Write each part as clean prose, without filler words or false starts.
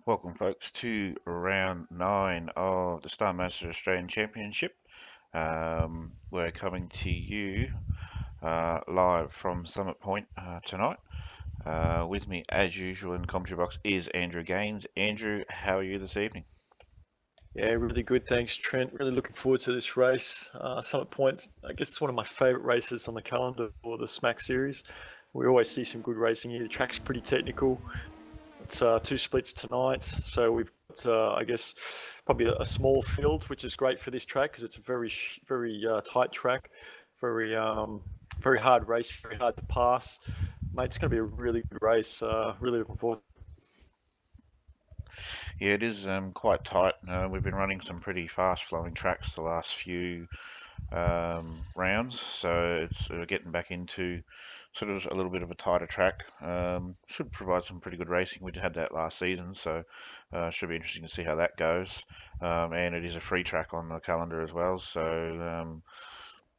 Welcome, folks, to round 9 of the Star Master Australian Championship. We're coming to you live from Summit Point tonight. With me, as usual, in the commentary box is Andrew Gaines. Andrew, how are you this evening? Yeah, really good. Thanks, Trent. Really looking forward to this race. Summit Points, I guess it's one of my favourite races on the calendar for the SMAC series. We always see some good racing here. The track's pretty technical. It's two splits tonight, so we've got, I guess, probably a small field, which is great for this track because it's a very tight track, very very hard race, very hard to pass. Mate, it's going to be a really good race. Really looking forward. Yeah, it is quite tight. We've been running some pretty fast-flowing tracks the last few rounds, so it's getting back into sort of a little bit of a tighter track. Should provide some pretty good racing. We had that last season, so should be interesting to see how that goes. And it is a free track on the calendar as well, so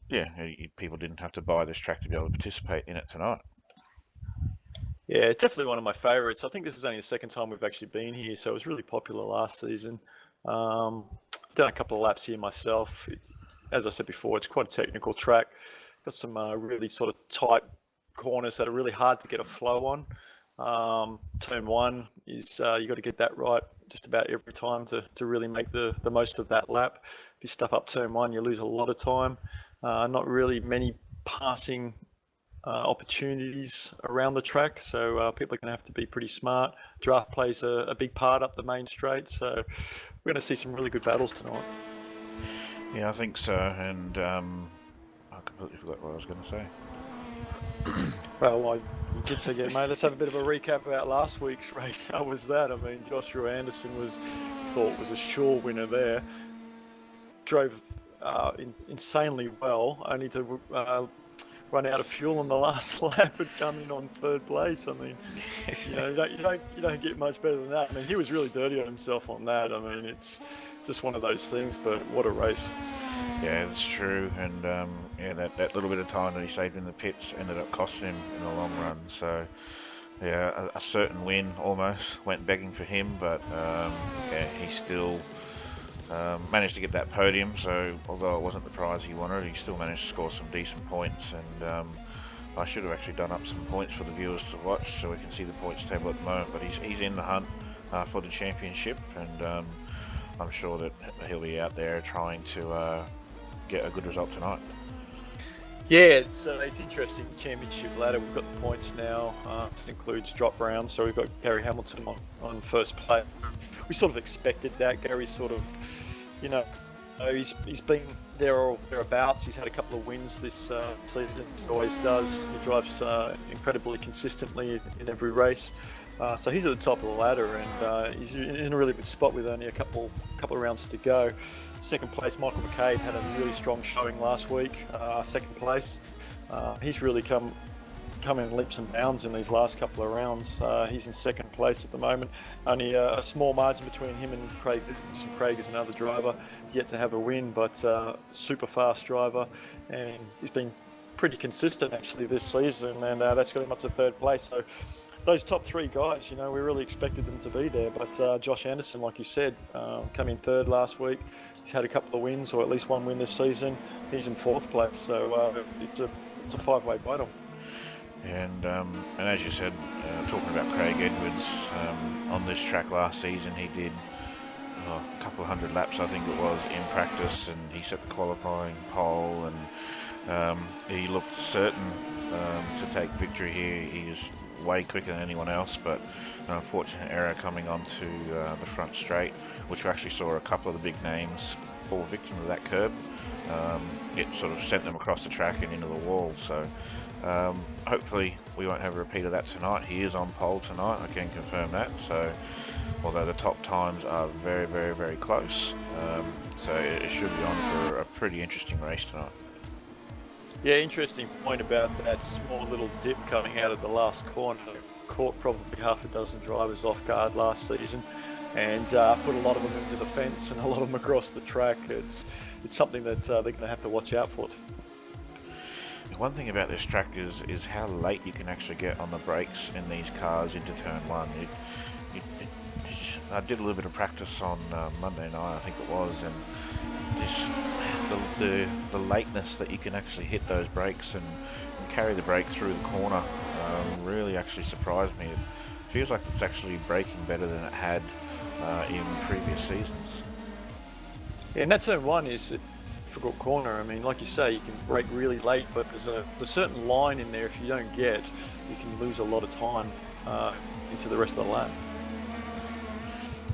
yeah, people didn't have to buy this track to be able to participate in it tonight. Yeah, it's definitely one of my favourites. I think this is only the second time we've actually been here, so it was really popular last season. Done a couple of laps here myself. As I said before, it's quite a technical track. Got some really sort of tight corners that are really hard to get a flow on. Turn one is you got to get that right just about every time to really make the most of that lap. If you stuff up turn one, you lose a lot of time. Not really many passing opportunities around the track, so people are going to have to be pretty smart. Draft plays a big part up the main straight, so we're going to see some really good battles tonight. Yeah, I think so, and I completely forgot what I was going to say. Well, you did forget, mate. Let's have a bit of a recap about last week's race. How was that? I mean, Joshua Anderson was thought was a sure winner there. Drove insanely well, only to run out of fuel on the last lap and come in on third place. I mean, you don't get much better than that. I mean, he was really dirty on himself on that. I mean, it's just one of those things. But what a race! Yeah, that's true, and yeah, that little bit of time that he saved in the pits ended up costing him in the long run. So yeah, a certain win almost went begging for him, but yeah, he still managed to get that podium. So although it wasn't the prize he wanted, he still managed to score some decent points. And I should have actually done up some points for the viewers to watch, so we can see the points table at the moment. But he's in the hunt for the championship, and I'm sure that he'll be out there trying to get a good result tonight. Yeah, it's interesting. Championship ladder. We've got the points now. This includes drop rounds. So we've got Gary Hamilton on first place. We sort of expected that. Gary's sort of, you know, he's been there or thereabouts. He's had a couple of wins this season. He always does. He drives incredibly consistently in every race. So he's at the top of the ladder, and he's in a really good spot with only a couple of rounds to go. Second place, Michael McCabe had a really strong showing last week. Second place, he's really come in leaps and bounds in these last couple of rounds. He's in second place at the moment. Only a small margin between him and Craig. Craig is another driver yet to have a win, but super fast driver, and he's been pretty consistent actually this season, and that's got him up to third place. So those top three guys, we really expected them to be there. But Josh Anderson, like you said, came in third last week. He's had a couple of wins, or at least one win this season. He's in fourth place, so it's a five-way battle. And as you said, talking about Craig Edwards, on this track last season, he did a couple of hundred laps, I think it was, in practice, and he set the qualifying pole, and he looked certain to take victory here. He is way quicker than anyone else, but an unfortunate error coming onto the front straight, which we actually saw a couple of the big names fall victim to that curb. It sort of sent them across the track and into the wall. So hopefully we won't have a repeat of that tonight. He is on pole tonight, I can confirm that. So although the top times are very, very, very close, so it should be on for a pretty interesting race tonight. Yeah, interesting point about that small little dip coming out of the last corner. Caught probably half a dozen drivers off guard last season, and put a lot of them into the fence and a lot of them across the track. It's something that they're going to have to watch out for. One thing about this track is how late you can actually get on the brakes in these cars into turn one. I did a little bit of practice on Monday night, I think it was, and this the lateness that you can actually hit those brakes and carry the brake through the corner really actually surprised me. It feels like it's actually braking better than it had in previous seasons. Yeah, and that turn one is a difficult corner. I mean, like you say, you can brake really late, but there's a certain line in there. If you don't get, you can lose a lot of time into the rest of the lap.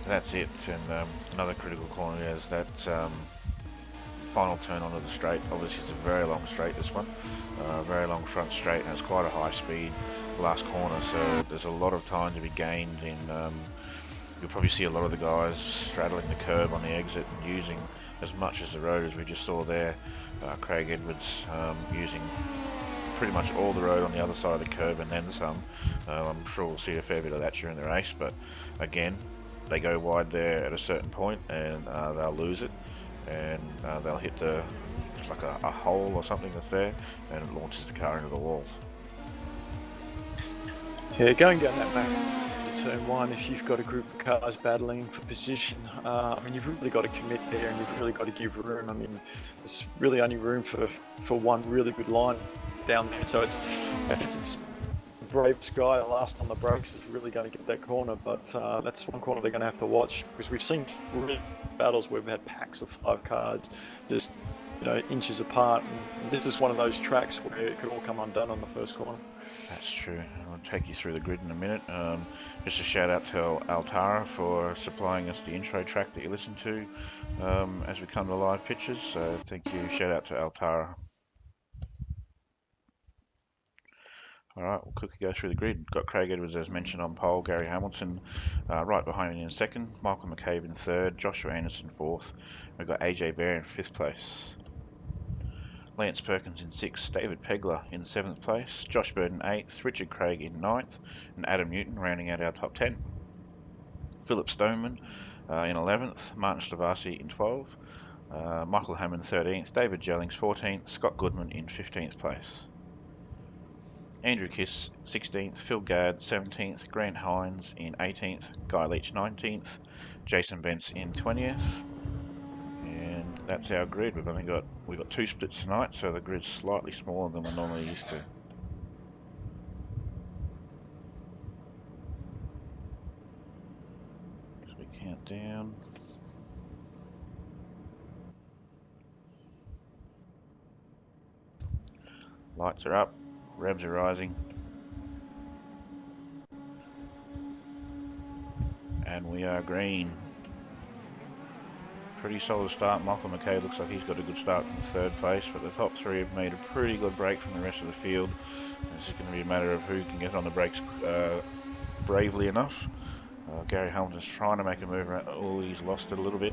That's it, and another critical corner is that final turn onto the straight. Obviously, it's a very long straight, this one. Very long front straight, and it's quite a high speed last corner, so there's a lot of time to be gained in. You'll probably see a lot of the guys straddling the curb on the exit and using as much as the road as we just saw there. Craig Edwards using pretty much all the road on the other side of the curb and then some. I'm sure we'll see a fair bit of that during the race, but again, they go wide there at a certain point and they'll lose it, and they'll hit it's like a hole or something that's there, and it launches the car into the wall. Yeah, going down that back to turn one, if you've got a group of cars battling for position, I mean, you've really got to commit there, and you've really got to give room. I mean, there's really only room for one really good line down there, so I guess it's the bravest guy, the last on the brakes, is really going to get that corner. But that's one corner they're going to have to watch, because we've seen really battles where we've had packs of 5 cars just inches apart, and this is one of those tracks where it could all come undone on the first corner. That's true. I'll take you through the grid in a minute. Just a shout out to Altara for supplying us the intro track that you listen to as we come to live pictures. So thank you. Shout out to Altara. All right, we'll quickly go through the grid. Got Craig Edwards, as mentioned, on pole. Gary Hamilton right behind him in second. Michael McCabe in third. Joshua Anderson fourth. We've got AJ Bear in fifth place. Lance Perkins in sixth. David Pegler in seventh place. Josh Bird in eighth. Richard Craig in ninth. And Adam Newton rounding out our top 10. Philip Stoneman in 11th. Martin Slavasi in 12th. Michael Hammond 13th. David Jellings 14th. Scott Goodman in 15th place. Andrew Kiss 16th, Phil Gadd 17th, Grant Hines in 18th, Guy Leach 19th, Jason Bentz in 20th, and that's our grid. We've got 2 splits tonight, so the grid's slightly smaller than we're normally used to. So we count down. Lights are up, revs are rising, and we are green. Pretty solid start. Michael McKay looks like he's got a good start from third place, but the top 3 have made a pretty good break from the rest of the field. It's just going to be a matter of who can get on the brakes bravely enough. Gary Hamilton's trying to make a move around. Oh, he's lost it a little bit.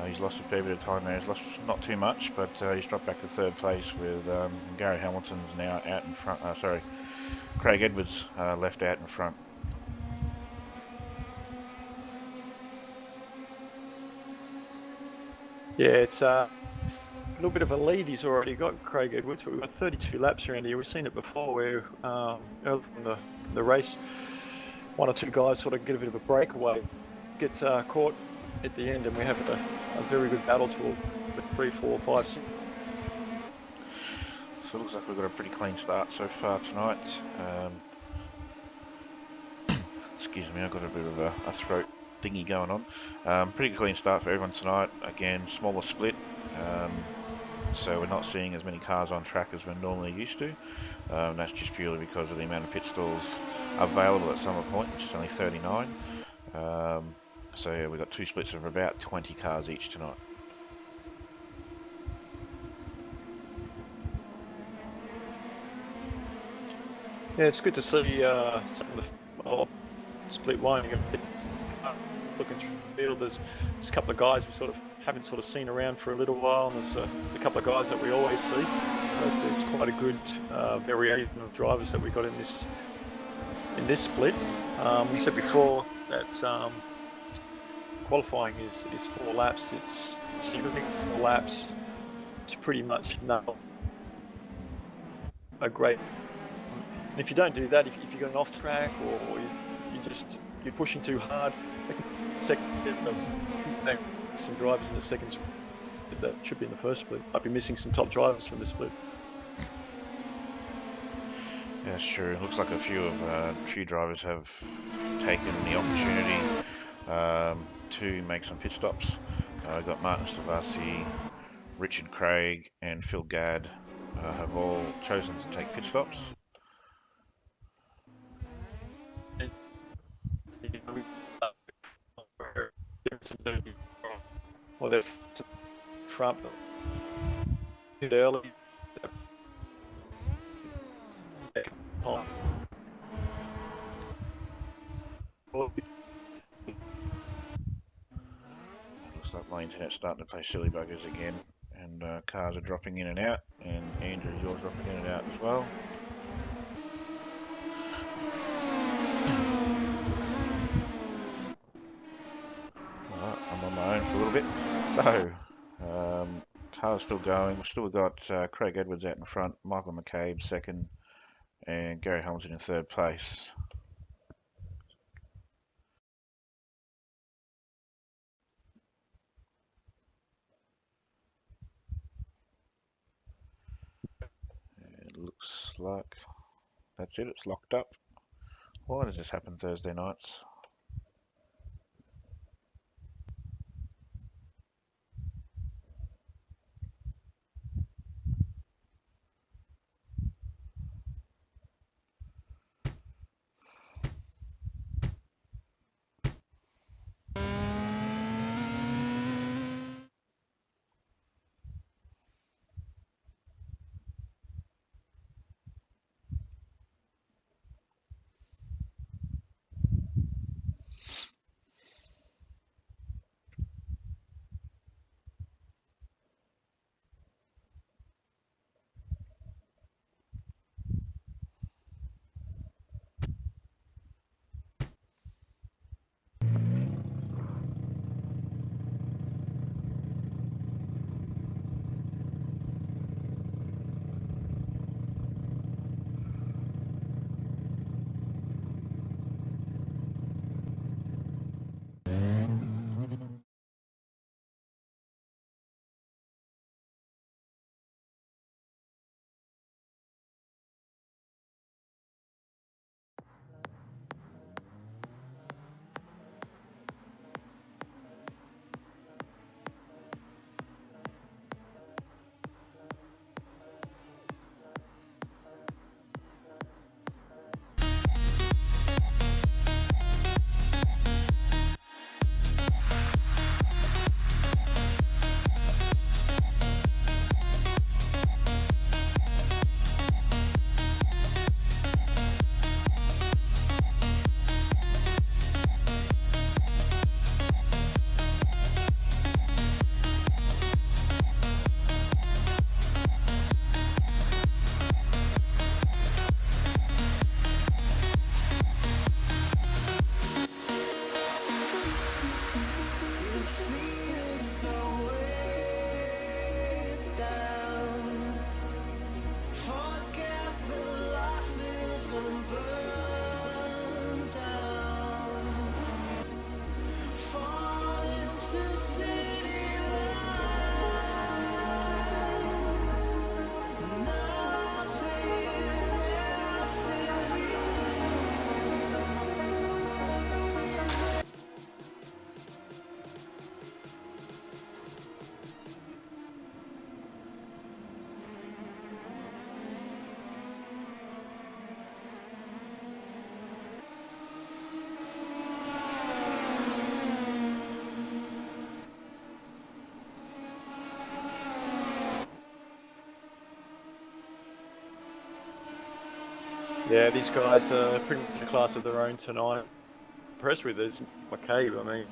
He's lost a fair bit of time there. He's lost not too much, but he's dropped back to third place with Gary Hamilton's now out in front. Craig Edwards left out in front. Yeah, it's a little bit of a lead he's already got, Craig Edwards, but we've got 32 laps around here. We've seen it before where early from the race, 1 or 2 guys sort of get a bit of a breakaway, gets caught at the end, and we have a very good battle to 3, 4, 5, 6. So it looks like we've got a pretty clean start so far tonight. Excuse me, I've got a bit of a throat thingy going on. Pretty clean start for everyone tonight. Again, smaller split. So we're not seeing as many cars on track as we're normally used to. That's just purely because of the amount of pit stalls available at Summer Point, which is only 39. So yeah, we've got 2 splits of about 20 cars each tonight. Yeah, it's good to see some of the split one. Looking through the field, there's a couple of guys we sort of haven't seen around for a little while, and there's a couple of guys that we always see. So it's quite a good variation of drivers that we got in this split. We said before that qualifying is 4 laps. So you're looking at 4 laps to pretty much nail a great And if you don't do that, if you got an off track or you're pushing too hard, second some drivers in the second split that should be in the first split might be missing some top drivers from the split. Yeah, that's true. It looks like a few drivers have taken the opportunity to make some pit stops. Got Martin Stavasi, Richard Craig, and Phil Gadd have all chosen to take pit stops. Well, they're front early. Looks like my internet's starting to play silly buggers again, and cars are dropping in and out, and Andrew, yours dropping in and out as well. Alright, I'm on my own for a little bit. So, car's still going. We've still got Craig Edwards out in front, Michael McCabe second, and Gary Hamilton in third place. It looks like that's it. It's locked up. Why does this happen Thursday nights? Yeah, these guys are pretty much a class of their own tonight. Impressed with this McCabe. I mean,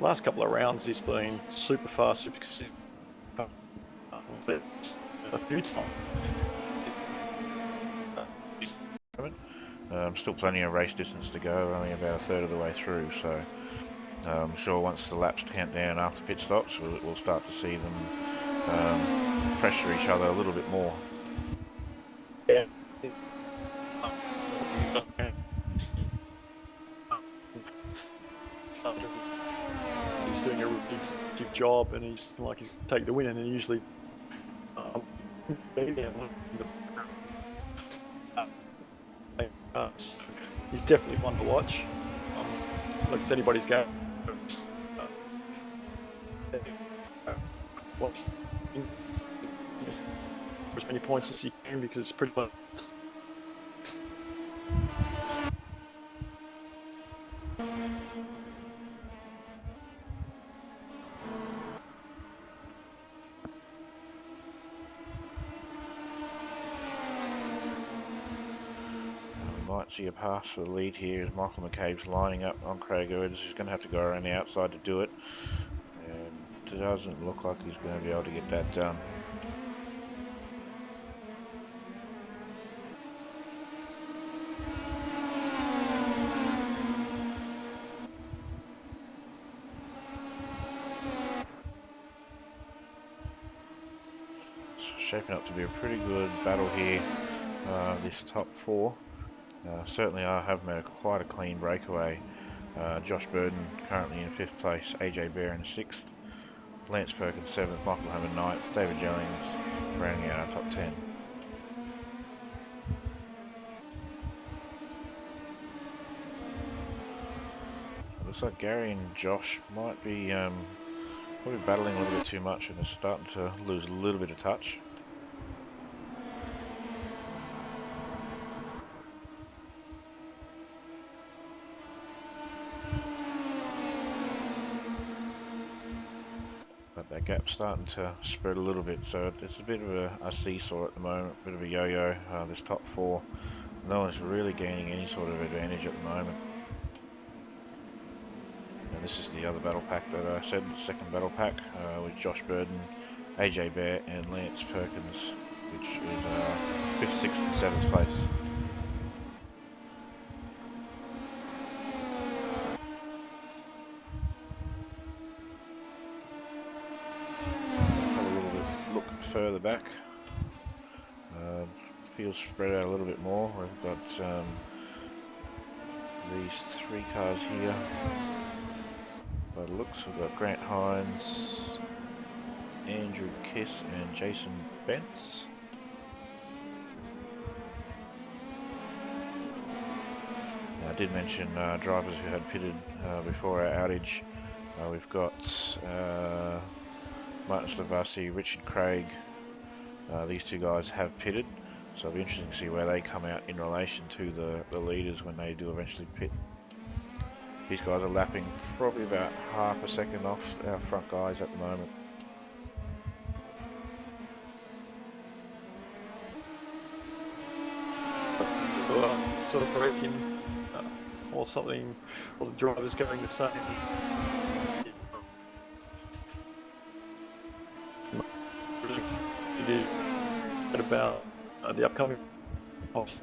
last couple of rounds he's been super fast, super a few times. Still plenty of race distance to go, only about a third of the way through, so I'm sure once the laps count down after pit stops, we'll start to see them pressure each other a little bit more. Yeah. he's doing a really good job, and he's like he's take the win, and usually so he's definitely one to watch. Like I said, anybody's game. Watch as many points as you can because it's pretty much. We might see a pass for the lead here as Michael McCabe's lining up on Craig Edwards, who's going to have to go around the outside to do it. And it doesn't look like he's going to be able to get that done. Shaping up to be a pretty good battle here, this top four. Certainly I have made quite a clean breakaway. Josh Burden currently in 5th place, AJ Bear in 6th, Lance Perkins 7th, Michael Hammond 9th, David Jellings rounding out our top 10. It looks like Gary and Josh might be probably battling a little bit too much and are starting to lose a little bit of touch. But that gap's starting to spread a little bit, so it's a bit of a seesaw at the moment, a bit of a yo-yo. This top four, no one's really gaining any sort of advantage at the moment. And this is the other battle pack that I said, the second battle pack, with Josh Burden, AJ Bear and Lance Perkins, which is 5th, 6th and 7th place. Have a little bit look further back. Fields spread out a little bit more. We've got these 3 cars here. By the looks, we've got Grant Hines, Andrew Kiss and Jason Bentz. I did mention drivers who had pitted before our outage. We've got Martin Slavasi, Richard Craig. These 2 guys have pitted, so it'll be interesting to see where they come out in relation to the leaders when they do eventually pit. These guys are lapping probably about half a second off our front guys at the moment. Sort of breaking or something, or the drivers going the same. It is about the upcoming off.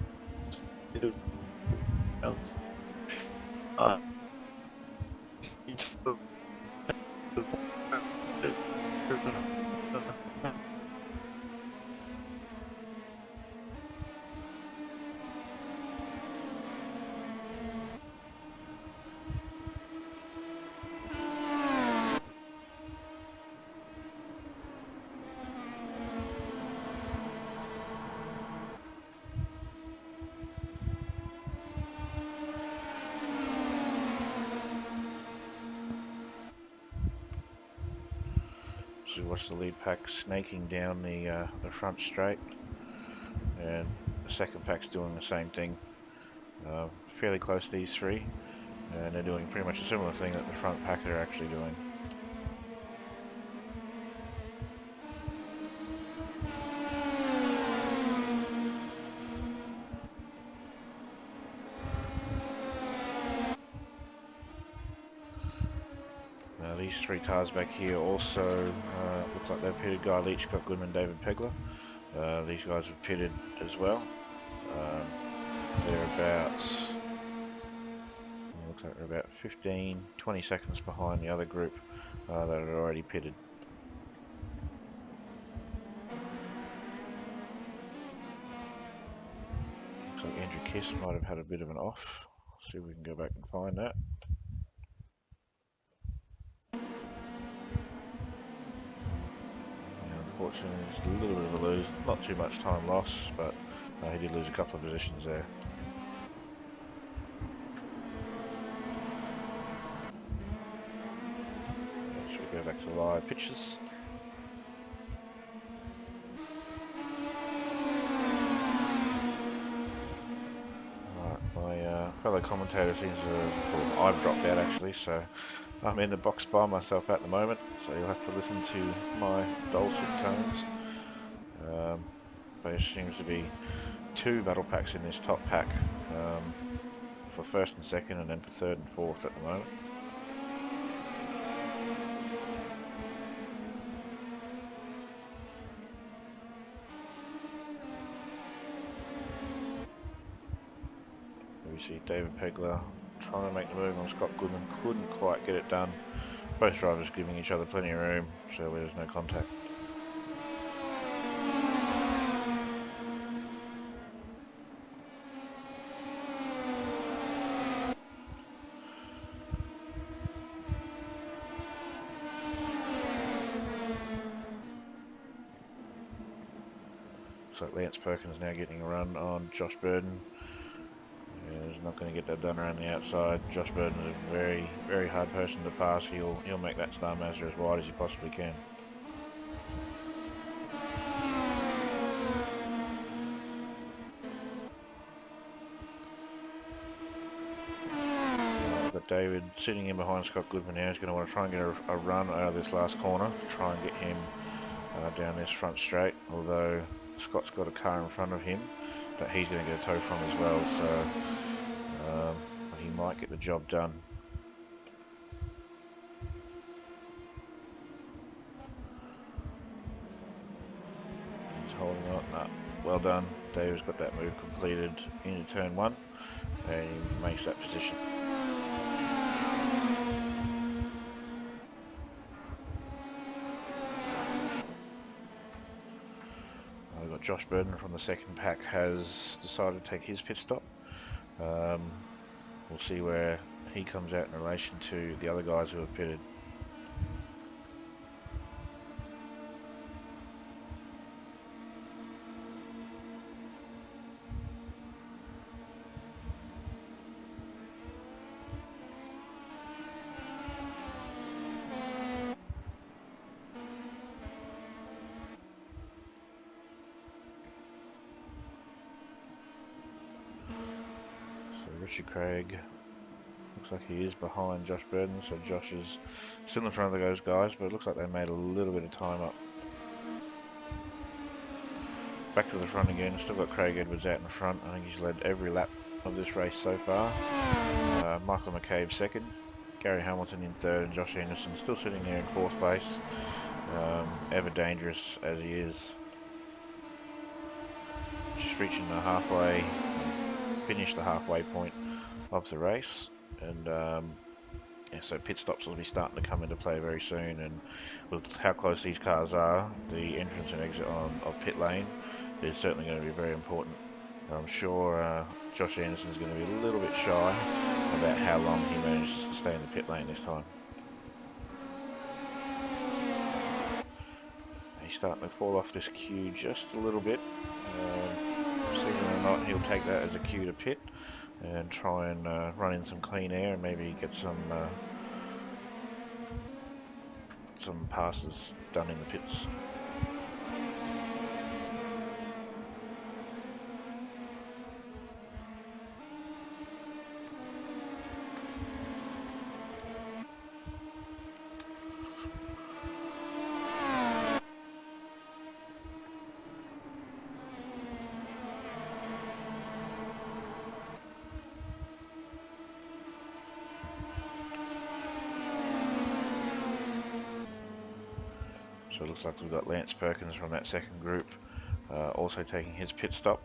So we watch the lead pack snaking down the front straight, and the second pack's doing the same thing. Fairly close to these 3, and they're doing pretty much a similar thing that the front pack are actually doing. Now these 3 cars back here also look like they've pitted. Guy Leach, Scott Goodman, David Pegler. These guys have pitted as well. They're about, looks like they're about 15, 20 seconds behind the other group that had already pitted. Looks like Andrew Kiss might have had a bit of an off. See if we can go back and find that. unfortunately, just a little bit of a lose. Not too much time lost, but he did lose a couple of positions there. Should we go back to live pictures? My fellow commentator seems to have, I've dropped out actually, so I'm in the box by myself at the moment, so you'll have to listen to my dulcet tones. There seems to be two battle packs in this top pack, for first and second, and then for third and fourth at the moment. We see David Pegler trying to make the move on Scott Goodman, couldn't quite get it done. Both drivers giving each other plenty of room, so there's no contact. Looks like Lance Perkins now getting a run on Josh Burden. He's not going to get that done around the outside. Josh Burden is a very, very hard person to pass. He'll make that Star Mazda as wide as he possibly can. We've got David sitting in behind Scott Goodman now. He's going to want to try and get a run out of this last corner to try and get him down this front straight. Although Scott's got a car in front of him that he's going to get a tow from as well, so he might get the job done. He's holding on. Well done. David's got that move completed into turn one, and he makes that position. We've got Josh Burden from the second pack has decided to take his pit stop. We'll see where he comes out in relation to the other guys who have pitted. So Richard Craig looks like he is behind Josh Burden, so Josh is still in front of those guys, but it looks like they made a little bit of time up. Back to the front again, still got Craig Edwards out in front. I think he's led every lap of this race so far. Michael McCabe second, Gary Hamilton in third, and Josh Anderson still sitting there in fourth place. Ever dangerous as he is. Just reaching the halfway, finished the halfway point of the race, and yeah, so pit stops will be starting to come into play very soon, and with how close these cars are, the entrance and exit of pit lane is certainly going to be very important. I'm sure Josh Anderson's going to be a little bit shy about how long he manages to stay in the pit lane this time. He's starting to fall off this queue just a little bit. Seeing or not, he'll take that as a cue to pit and try and run in some clean air and maybe get some passes done in the pits. So it looks like we've got Lance Perkins from that second group also taking his pit stop.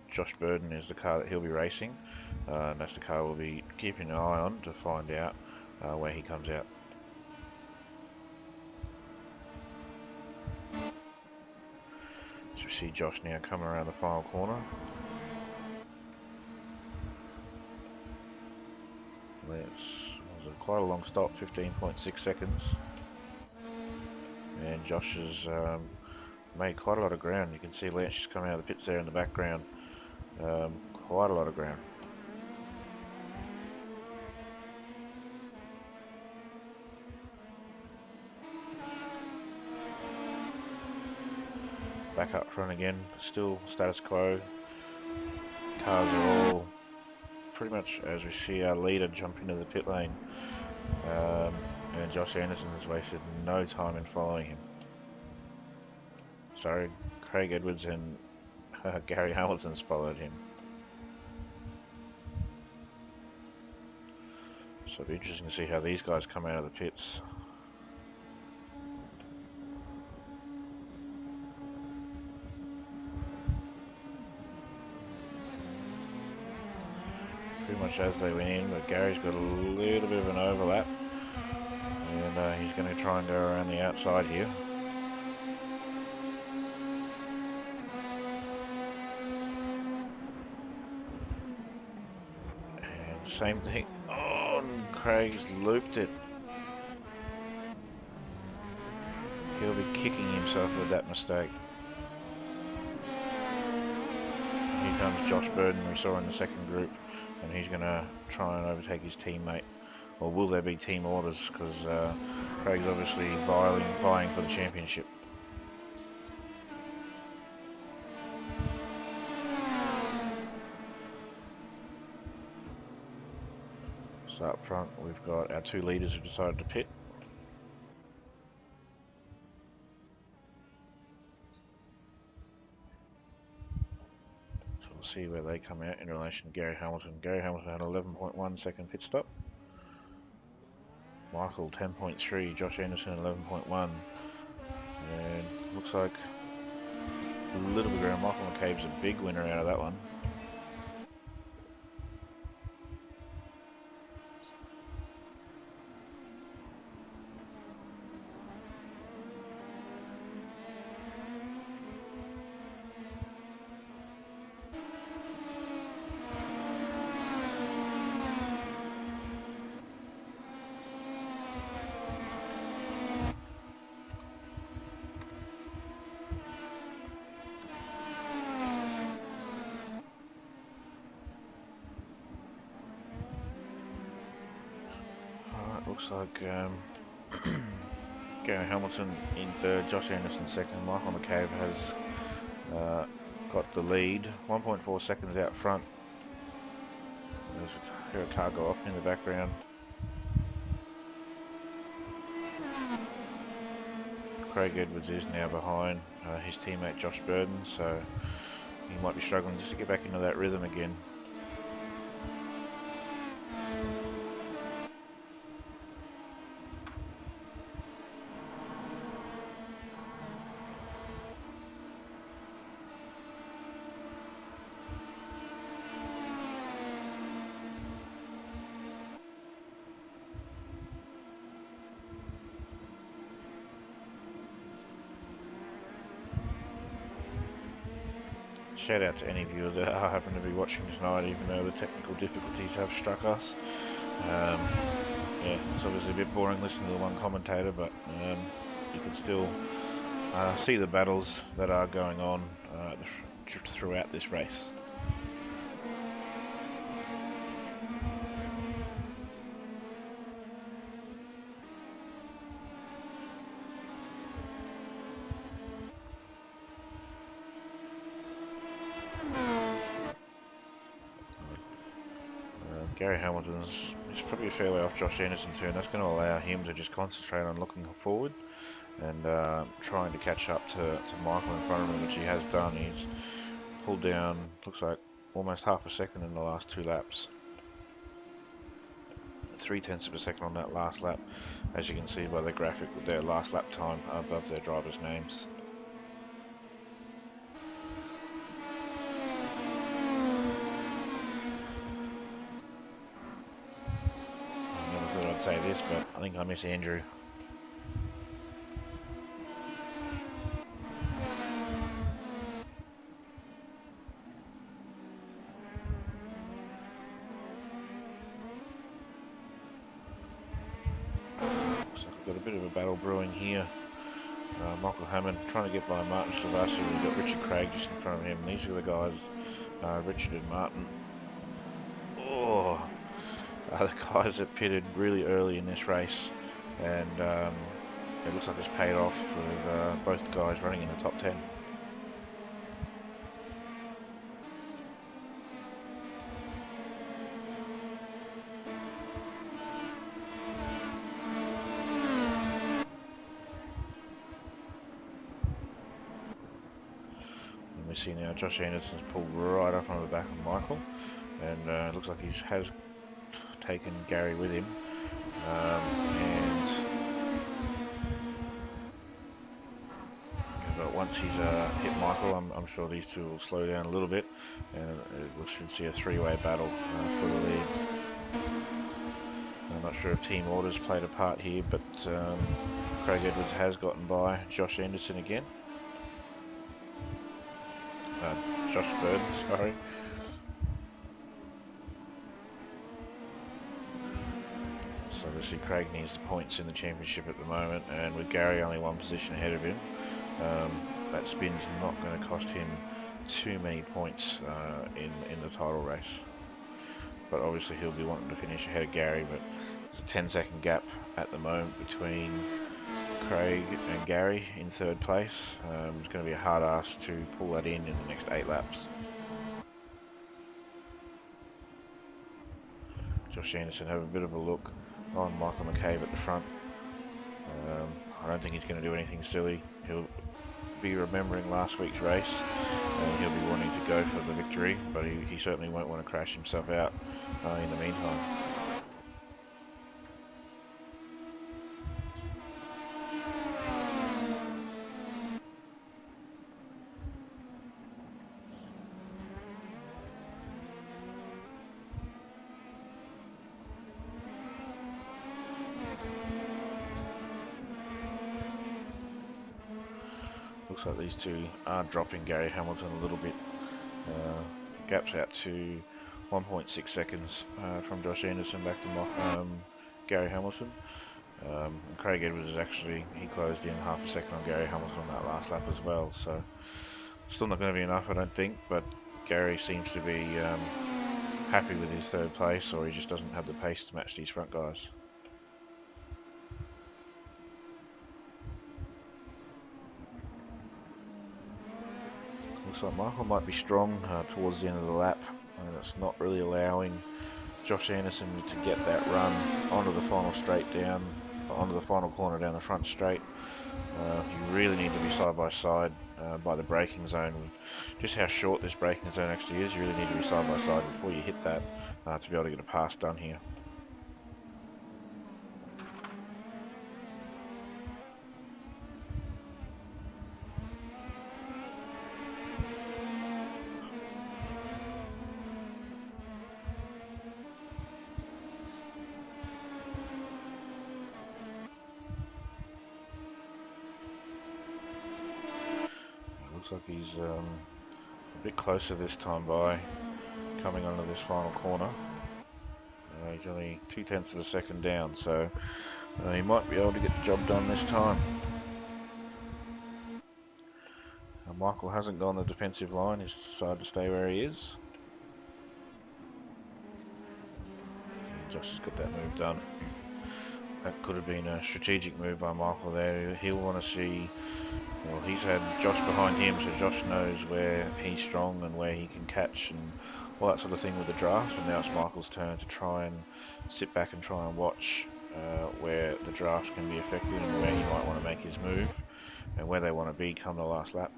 Josh Burden is the car that he'll be racing, and that's the car we'll be keeping an eye on to find out where he comes out. So we see Josh now coming around the final corner. Lance was quite a long stop, 15.6 seconds. And Josh is made quite a lot of ground. You can see Lance just coming out of the pits there in the background. Quite a lot of ground. Back up front again, still status quo. Cars are all pretty much as we see our leader jump into the pit lane. And Josh Anderson's wasted no time in following him. Sorry, Craig Edwards and Gary Hamilton's followed him. So it'll be interesting to see how these guys come out of the pits. Pretty much as they went in, but Gary's got a little bit of an overlap. And he's going to try and go around the outside here. And same thing. Oh, and Craig's looped it. He'll be kicking himself with that mistake. Here comes Josh Burden, we saw in the second group, and he's going to try and overtake his teammate. Or will there be team orders? Because Craig's obviously vying for the championship. So up front, we've got our two leaders who decided to pit. So we'll see where they come out in relation to Gary Hamilton. Gary Hamilton had 11.1 second pit stop. Michael 10.3, Josh Anderson 11.1. And looks like a little bit around. Michael McCabe's a big winner out of that one. Alright, looks like Gary Hamilton in third, Josh Anderson second. Michael McCabe has got the lead, 1.4 seconds out front. There's a car go off in the background. Craig Edwards is now behind his teammate Josh Burden, so he might be struggling just to get back into that rhythm again. Shout out to any viewers that happen to be watching tonight, even though the technical difficulties have struck us. Yeah, it's obviously a bit boring listening to the one commentator, but you can still see the battles that are going on throughout this race. Gary Hamilton's is probably a fair way off Josh Anderson too, and that's going to allow him to just concentrate on looking forward and trying to catch up to Michael in front of him, which he has done. He's pulled down, looks like, almost half a second in the last two laps. 0.3 of a second on that last lap, as you can see by the graphic with their last lap time above their drivers' names. I never thought I'd say this, but I think I miss Andrew. Looks like we've got a bit of a battle brewing here. Michael Hammond trying to get by Martin Stavasi, but you've got Richard Craig just in front of him. These are the guys, Richard and Martin. Oh, the guys that pitted really early in this race, and it looks like it's paid off with both guys running in the top 10. And we see now Josh Anderson's pulled right up onto the back of Michael, and it looks like he has taken Gary with him. But once he's hit Michael, I'm sure these two will slow down a little bit, and we should see a three-way battle for the lead. I'm not sure if team orders played a part here, but Craig Edwards has gotten by Josh Anderson again. Josh Burden, sorry. So obviously Craig needs the points in the championship at the moment, and with Gary only one position ahead of him, that spin's not going to cost him too many points in the title race. But obviously he'll be wanting to finish ahead of Gary, but there's a 10-second gap at the moment between Craig and Gary in third place. It's going to be a hard ask to pull that in the next 8 laps. Josh Anderson have a bit of a look on Michael McCabe at the front. I don't think he's going to do anything silly. He'll be remembering last week's race, and he'll be wanting to go for the victory, but he certainly won't want to crash himself out in the meantime. Looks like these two are dropping Gary Hamilton a little bit. Gaps out to 1.6 seconds from Josh Anderson back to Gary Hamilton. And Craig Edwards is actually, he closed in half a second on Gary Hamilton on that last lap as well. So still not going to be enough, I don't think. But Gary seems to be happy with his third place, or he just doesn't have the pace to match these front guys. Looks like Michael might be strong towards the end of the lap, and it's not really allowing Josh Anderson to get that run onto the final straight down, onto the final corner down the front straight. You really need to be side by side by the braking zone. Just how short this braking zone actually is, you really need to be side by side before you hit that to be able to get a pass done here. Looks like he's a bit closer this time by coming onto this final corner. He's only 0.2 of a second down, so he might be able to get the job done this time. Michael hasn't gone the defensive line, he's decided to stay where he is. And Josh has got that move done. That could have been a strategic move by Michael there. He'll want to see, well, he's had Josh behind him, so Josh knows where he's strong and where he can catch and all that sort of thing with the draft. And now it's Michael's turn to try and sit back and try and watch where the draft can be effective and where he might want to make his move and where they want to be come the last lap.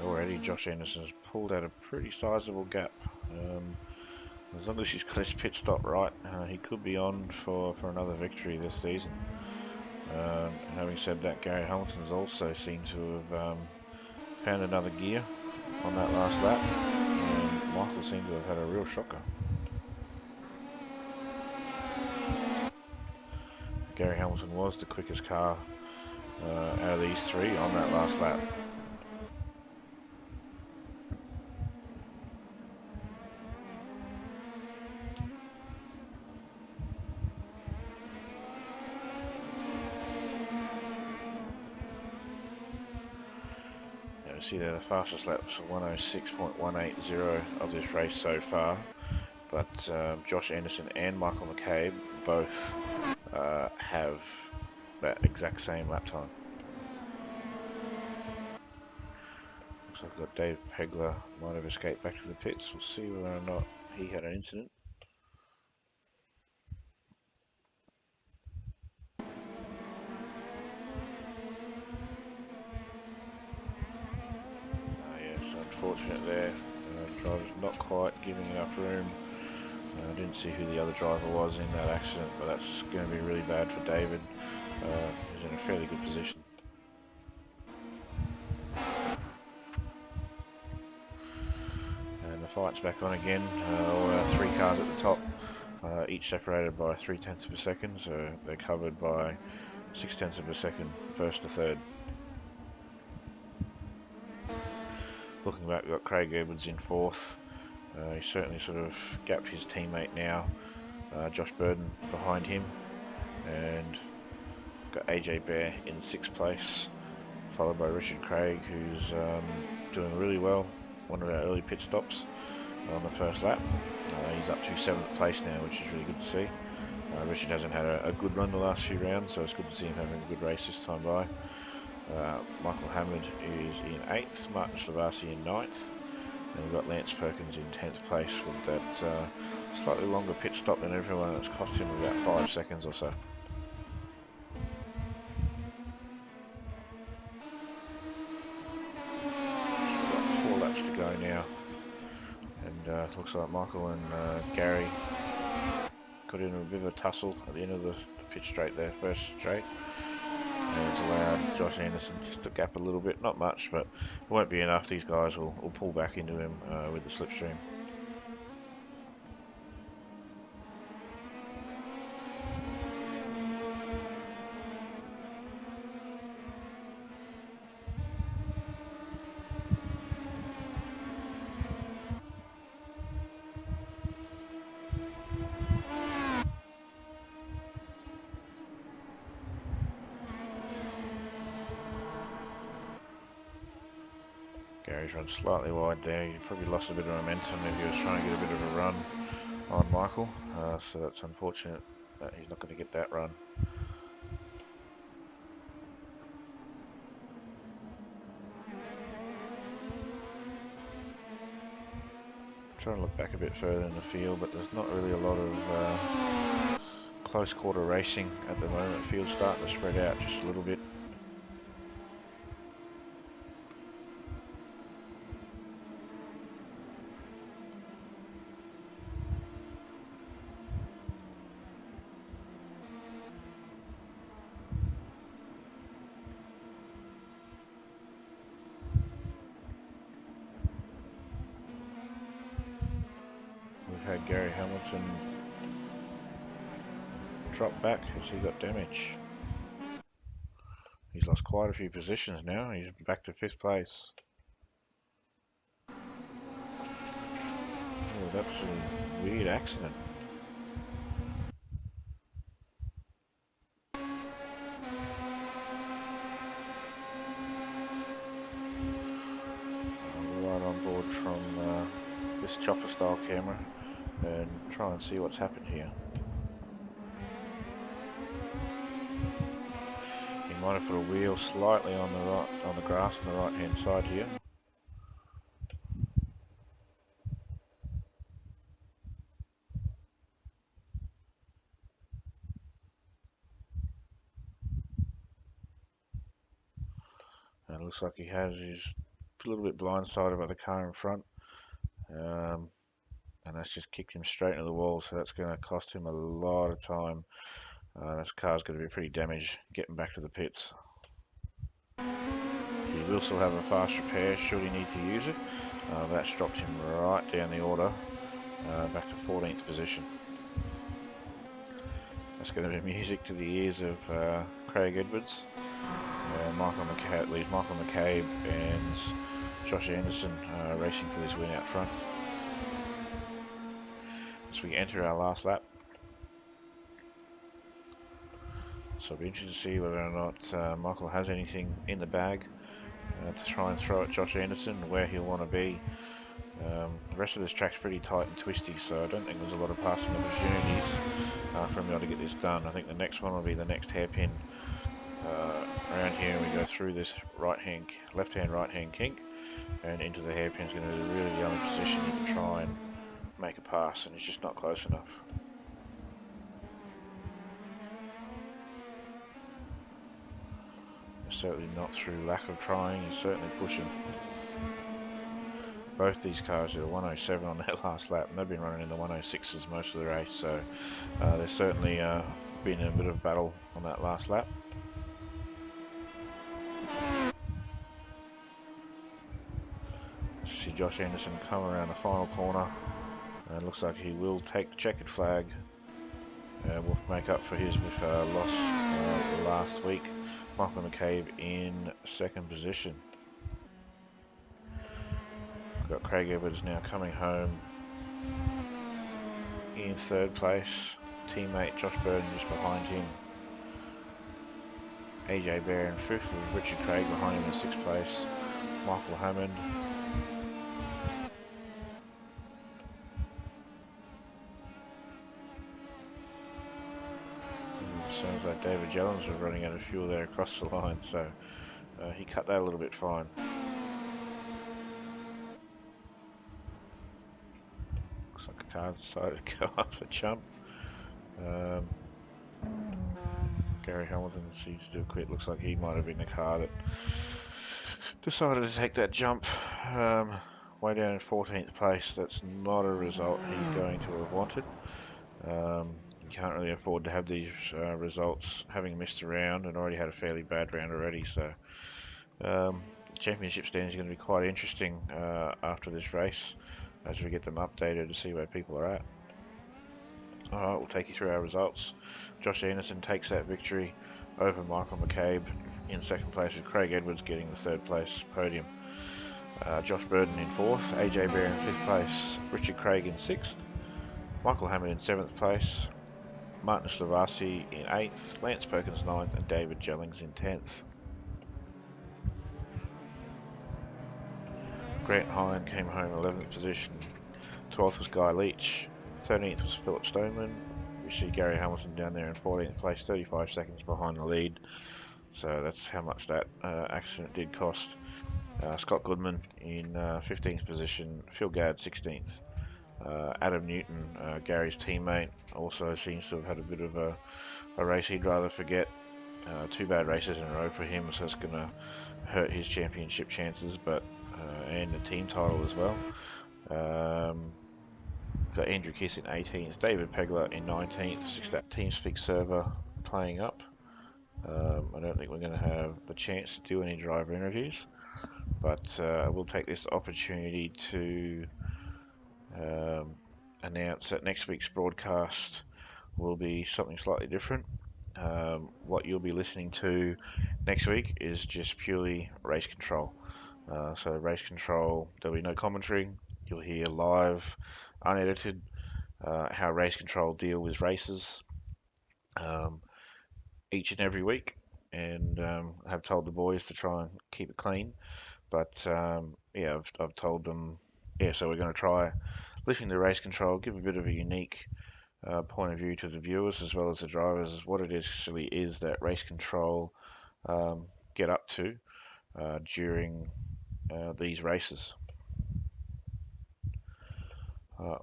Already Josh Anderson has pulled out a pretty sizable gap. As long as he's got his pit stop right, he could be on for another victory this season. Having said that, Gary Hamilton's also seemed to have found another gear on that last lap, and Michael seemed to have had a real shocker. Gary Hamilton was the quickest car out of these three on that last lap. You see there the fastest laps 106.180 of this race so far, but Josh Anderson and Michael McCabe both have that exact same lap time. Looks like I've got Dave Pegler might have escaped back to the pits. We'll see whether or not he had an incident. Yeah, so unfortunate there. Driver's not quite giving enough room. I didn't see who the other driver was in that accident, but that's going to be really bad for David. He's in a fairly good position. And the fight's back on again. All our three cars at the top, each separated by 0.3 of a second, so they're covered by 0.6 of a second, first to third. Looking back, we've got Craig Edwards in fourth. He's certainly sort of gapped his teammate now, Josh Burden, behind him, and got AJ Bear in sixth place, followed by Richard Craig, who's doing really well. One of our early pit stops on the first lap. He's up to seventh place now, which is really good to see. Richard hasn't had a good run the last few rounds, so it's good to see him having a good race this time by. Michael Hammond is in 8th, Martin Slavasi in 9th, and we've got Lance Perkins in 10th place with that slightly longer pit stop than everyone. It's cost him about 5 seconds or so. We've got 4 laps to go now, and looks like Michael and Gary got into a bit of a tussle at the end of the pit straight there, first straight. And it's allowed Josh Anderson just to gap a little bit, not much, but it won't be enough. These guys will pull back into him with the slipstream. Gary's run slightly wide there. He probably lost a bit of momentum if he was trying to get a bit of a run on Michael. So that's unfortunate that he's not going to get that run. Trying to look back a bit further in the field, but there's not really a lot of close quarter racing at the moment. The field's starting to spread out just a little bit. We've had Gary Hamilton drop back as he got damage. He's lost quite a few positions now. He's back to 5th place. Oh, that's a weird accident. Right on board from this chopper style camera and try and see what's happened here. He might have put a wheel slightly on the grass on the right hand side here. And it looks like he's a little bit blindsided by the car in front. And and that's just kicked him straight into the wall. So that's going to cost him a lot of time. This car's going to be pretty damaged getting back to the pits. He will still have a fast repair should he need to use it. That's dropped him right down the order, back to 14th position. That's going to be music to the ears of Craig Edwards. Michael McCabe and Josh Anderson racing for this win out front. As we enter our last lap. So it'll be interesting to see whether or not Michael has anything in the bag to try and throw at Josh Anderson, where he'll want to be. The rest of this track's pretty tight and twisty, so I don't think there's a lot of passing opportunities for him to get this done. I think the next one will be the next hairpin around here, and we go through this left-hand, right-hand kink, and into the hairpin's going to be really the only position you can try and make a pass, and it's just not close enough. Certainly not through lack of trying, he's certainly pushing. Both these cars did a 107 on that last lap, and they've been running in the 106s most of the race, so there's certainly been a bit of battle on that last lap. See Josh Anderson come around the final corner, and looks like he will take the checkered flag. Will make up for his loss last week. Michael McCabe in second position. We've got Craig Edwards now coming home in third place. Teammate Josh Burden just behind him. AJ Bear in fifth with Richard Craig behind him in sixth place. Michael Hammond. Sounds like David Jellens was running out of fuel there across the line, so he cut that a little bit fine. Looks like the car's decided to go up the jump. Gary Hamilton seems to have quit. Looks like he might have been the car that decided to take that jump. Way down in 14th place. That's not a result he's going to have wanted. You can't really afford to have these results having missed a round and already had a fairly bad round already. So championship standings are going to be quite interesting after this race as we get them updated to see where people are at. Alright, we'll take you through our results. Josh Anderson takes that victory over Michael McCabe in second place, with Craig Edwards getting the third place podium. Josh Burden in fourth, AJ Bear in fifth place, Richard Craig in sixth, Michael Hammond in seventh place, Martin Slavasi in eighth, Lance Perkins ninth, and David Jellings in 10th. Grant Hine came home 11th position, 12th was Guy Leach, 13th was Philip Stoneman. We see Gary Hamilton down there in 14th place, 35 seconds behind the lead. So that's how much that accident did cost. Scott Goodman in 15th position, Phil Gadd 16th. Adam Newton, Gary's teammate, also seems to have had a bit of a race he'd rather forget. Two bad races in a row for him, so it's going to hurt his championship chances, and the team title as well. Got Andrew Kiss in 18th, David Pegler in 19th, 6 that TeamSpeak server playing up. I don't think we're going to have the chance to do any driver interviews, but we'll take this opportunity to announce that next week's broadcast will be something slightly different. What you'll be listening to next week is just purely race control. So race control, there'll be no commentary. You'll hear live, unedited, how race control deal with races each and every week, and have told the boys to try and keep it clean. But yeah, I've told them, yeah, so we're going to try listening to race control, give a bit of a unique point of view to the viewers as well as the drivers, is what it actually is that race control get up to during these races.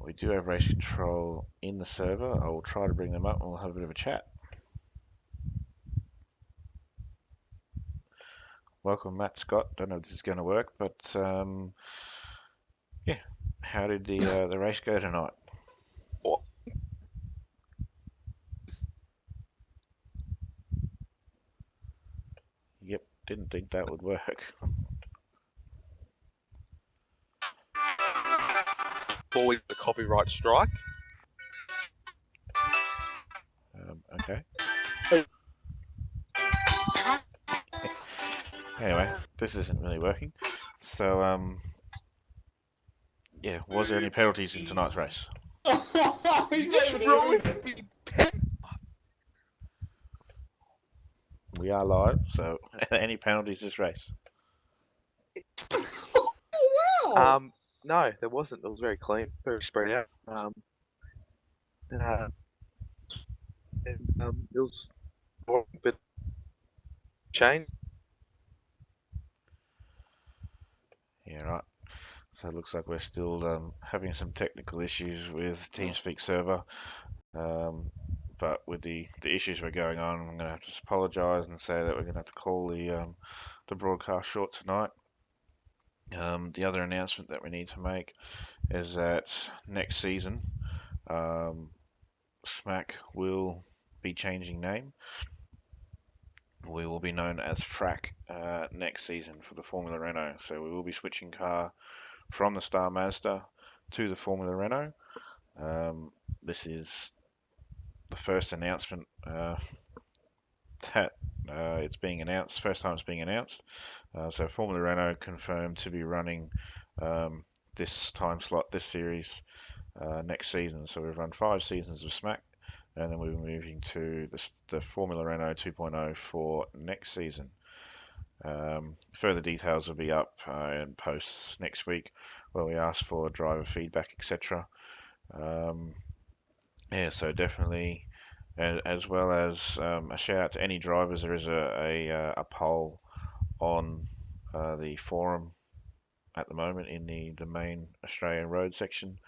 We do have race control in the server. I will try to bring them up and we'll have a bit of a chat. Welcome, Matt Scott. Don't know if this is going to work, but yeah, how did the race go tonight? didn't think that would work. Before we get the copyright strike. Okay. Anyway, this isn't really working. So, yeah, was there any penalties in tonight's race? You just ruined me. We are live, so any penalties this race? Wow. No, there wasn't. It was very clean, very spread out. Uh, it was a bit change. Yeah, right. So it looks like we're still having some technical issues with TeamSpeak server. But with the issues we're going on, I'm going to have to apologise and say that we're going to have to call the broadcast short tonight. The other announcement that we need to make is that next season, SMAC will be changing name. We will be known as FRAC next season for the Formula Renault. So we will be switching car from the Star Mazda to the Formula Renault. This is the first announcement that it's being announced. First time it's being announced. So Formula Renault confirmed to be running this time slot, this series next season. So we've run 5 seasons of SMAC, and then we're moving to the Formula Renault 2.0 for next season. Further details will be up in posts next week, where we ask for driver feedback, etc. Yeah, so definitely, as well as a shout out to any drivers. There is a poll on the forum at the moment in the main Australian road section,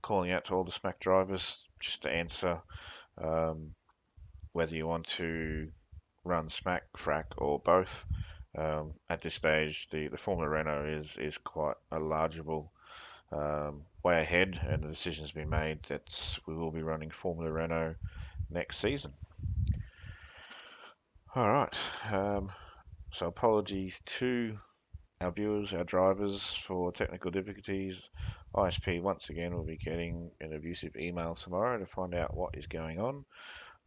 calling out to all the SMAC drivers just to answer whether you want to run SMAC, FRAC, or both. At this stage, the Formula Renault is quite a largeable way ahead, and the decision's been made that we will be running Formula Renault next season. All right. So apologies to our viewers, our drivers for technical difficulties. ISP once again will be getting an abusive email tomorrow to find out what is going on,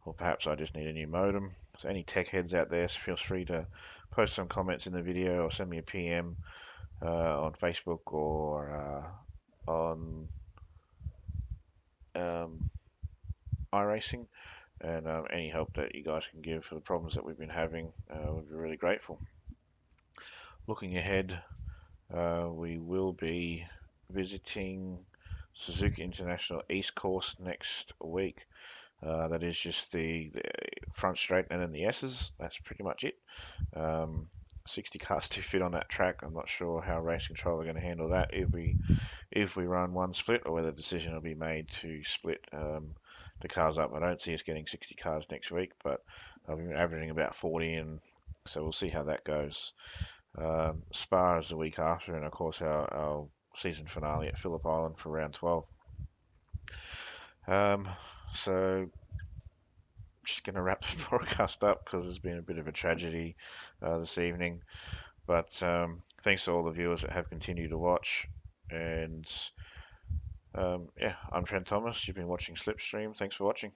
or perhaps I just need a new modem. So any tech heads out there, feel free to post some comments in the video or send me a PM on Facebook or on iRacing, and any help that you guys can give for the problems that we've been having would be really grateful. Looking ahead, we will be visiting Suzuka International East Course next week. That is just the front straight and then the S's. That's pretty much it. 60 cars to fit on that track. I'm not sure how Race Control are going to handle that if we run one split, or whether the decision will be made to split the cars up. I don't see us getting 60 cars next week, but I've been averaging about 40, and so we'll see how that goes. Spa is the week after, and of course our season finale at Phillip Island for round 12. So just going to wrap the broadcast up because there's been a bit of a tragedy this evening. But thanks to all the viewers that have continued to watch. And yeah, I'm Trent Thomas. You've been watching Slipstream. Thanks for watching.